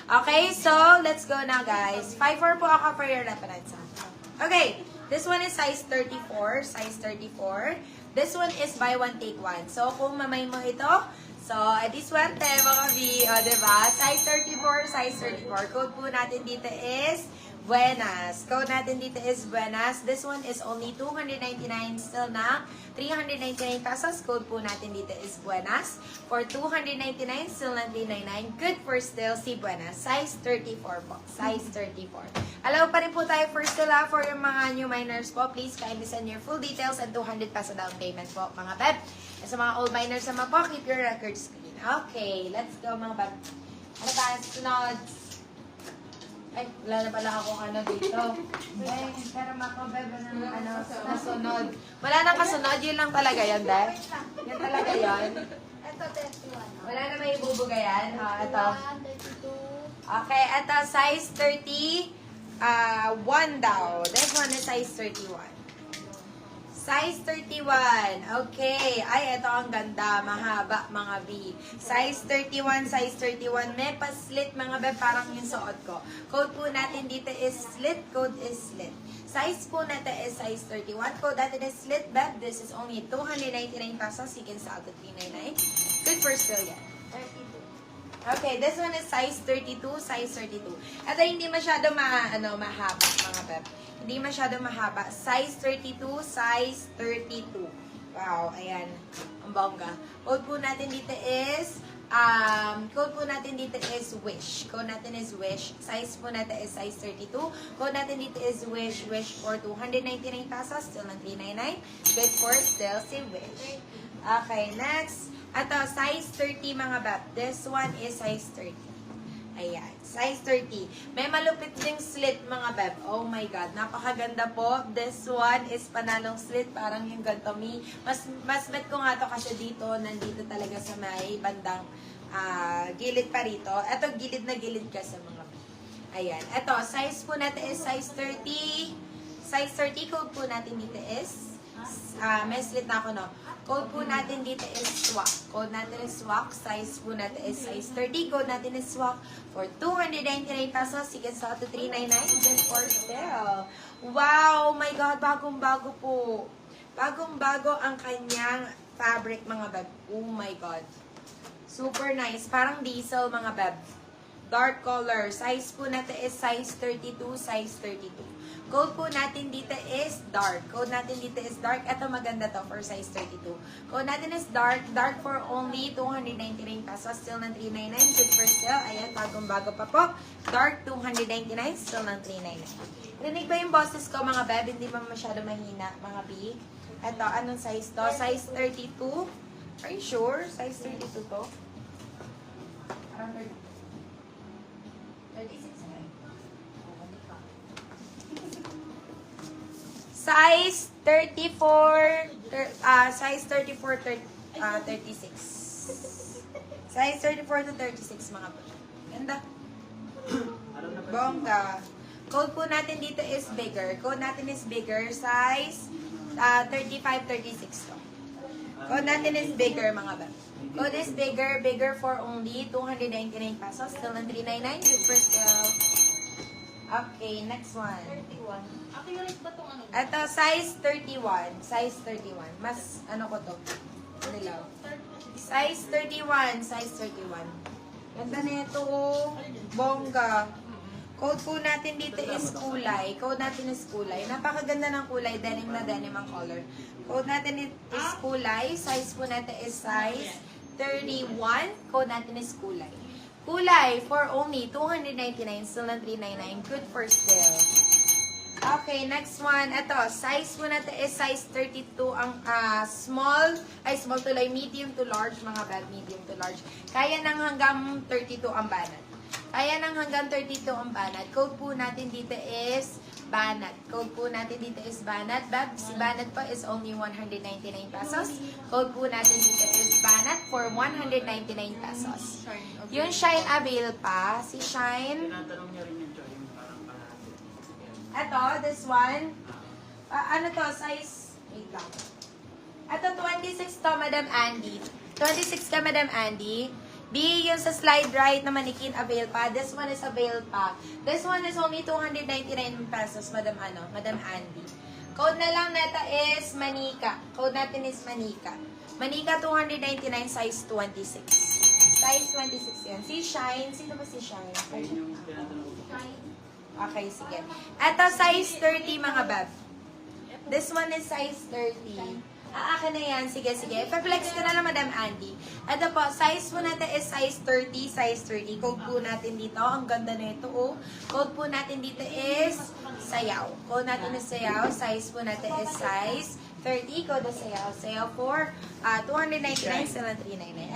Okay, so let's go now, guys. 5'4" po ako for your reference. Okay, this one is size 34. Size 34. This one is buy one, take one. So, kung mamay mo ito, so, edi swerte, mga B. O, diba? Size 34, size 34. Code po natin dito is Buenas. Code natin dito is Buenas. This one is only 299 still na 399 pesos. Code po natin dito is Buenas. For 299 still na 399. Good for still si Buenas. Size 34 po. Size 34. Allow pa rin po tayo for still for yung mga new miners po. Please kindly send your full details and 200 peso down payment po mga beb. And sa mga old miners naman po, keep your records clean. Okay, let's go mga beb. Ano tayo? Sunod. Ay, wala na pala akong ano dito. Ay, pero makabebe na nasunod. Wala nang kasunod, yun lang talaga yun, Beb. Yun talaga yun. Ito, 31. Wala na may ibubuga yan. Ito. 32. Okay, ito, size 1 daw. This one is size 31. Size 31. Okay. Ay, ito ang ganda. Mahaba, mga B. Size 31, size 31. May pa-slit, mga B. Parang yung suot ko. Code po natin dito is slit. Code is slit. Size po natin is size 31. Code natin is slit, B. This is only 299 pesos. You can sell to 399. Good for still yan. 32. Okay, this one is size 32, size 32. Ito hindi masyado mahaba, mga beb. Hindi masyado mahaba. Size 32, size 32. Wow, ayan. Ang bongga. Code po natin dito is, Wish. Code natin is Wish. Size po natin is size 32. Code natin dito is Wish. Wish for 299 pesos. Still ng 399. Good for still si Wish. Okay, next. Ito, size 30 mga bab. This one is size 30. Ayan, size 30. May malupit ding slit mga bab. Oh my God, napakaganda po. This one is panalong slit. Parang yung ganito me. Mas bet ko nga to kasi dito, nandito talaga sa may bandang gilid pa rito. Ito, gilid na gilid ka sa mga bab. Ayan, ito, size po natin is size 30. Size 30, code po natin dito is, may slit na ako, no? Code po natin dito is swak. Code natin is swak. Size po natin is size 30. Code natin is swak for 299 pesos. You can sell to 399. Good for sale. Wow! My God! Bagong-bago po. Bagong-bago ang kanyang fabric, mga beb. Oh my God. Super nice. Parang diesel, mga beb. Dark color. Size po natin is size 32. Size 32. Code po natin dito is dark. Code natin dito is dark. Ito maganda to for size 32. Code natin is dark. Dark for only 299 pesos. Still ng 399. Good for sale. Ayan, bagong-bago pa po. Dark 299. Still ng 399. Rinig ba yung boses ko, mga beb? Hindi ba masyado mahina, mga B? Ito, anong size to? Size 32. Are you sure? Size 32 to? Parang 36 na. Size 34, size 34, 36. Size 34 to 36, mga po. Ganda. Bongga. Code po natin dito is bigger. Code natin is bigger. Size 35, 36 to. Code natin is bigger, mga ba. Code is bigger. Bigger for only 299 pesos. Still ng 399. Good for still. Okay, next one. 31. Accurate ba itong ano? Ito, size 31. Size 31. Mas, ano ko to? Nilaw. Size 31. Size 31. Ganda na ito, bongga. Code po natin dito is kulay. Code natin is kulay. Napakaganda ng kulay. Denim na denim ang color. Code natin is kulay. Size po natin is size 31. Code natin is kulay. Kulay for only 299. Still ng 399. Good for still. Okay, next one. Ito, size po natin is size 32. Ang small to medium to large, mga bad, medium to large. Kaya nang hanggang 32 ang banat. Kaya nang hanggang 32 ang banat. Code po natin dito is banat. Code po natin dito is banat. Bab, si banat po is only 199 pesos. Code po natin dito is banat for 199 pesos. Yung Shine avail pa. Si Shine. Tinatanong niya rin yung Joy, yung parang kalahati. Ito, this one. Ano to? Size, wait lang. Ito, 26 to, Madam Andy. 26 ka, Madam Andy. B, yung sa slide right na manikin, avail pa. This one is avail pa. This one is only 299 pesos, Madam Andy. Code na lang neta is Manika. Code natin is Manika. Manika 299, size 26. Size 26 yan. Si Shine. Sino ba si Shine? Ayun yung tinatanong ko. Okay, sige. Ito, size 30 mga bab. This one is size 30. Akin na yan. Sige, sige. Pa-flex ko na lang, Madam Andy. Ito po, size po natin is size 30, size 30. Code po natin dito. Ang ganda na ito, oh. Code po natin dito is Sayaw. Code natin is Sayaw. Size po natin is size 30. Code is Sayaw. Sayaw for 299, 799.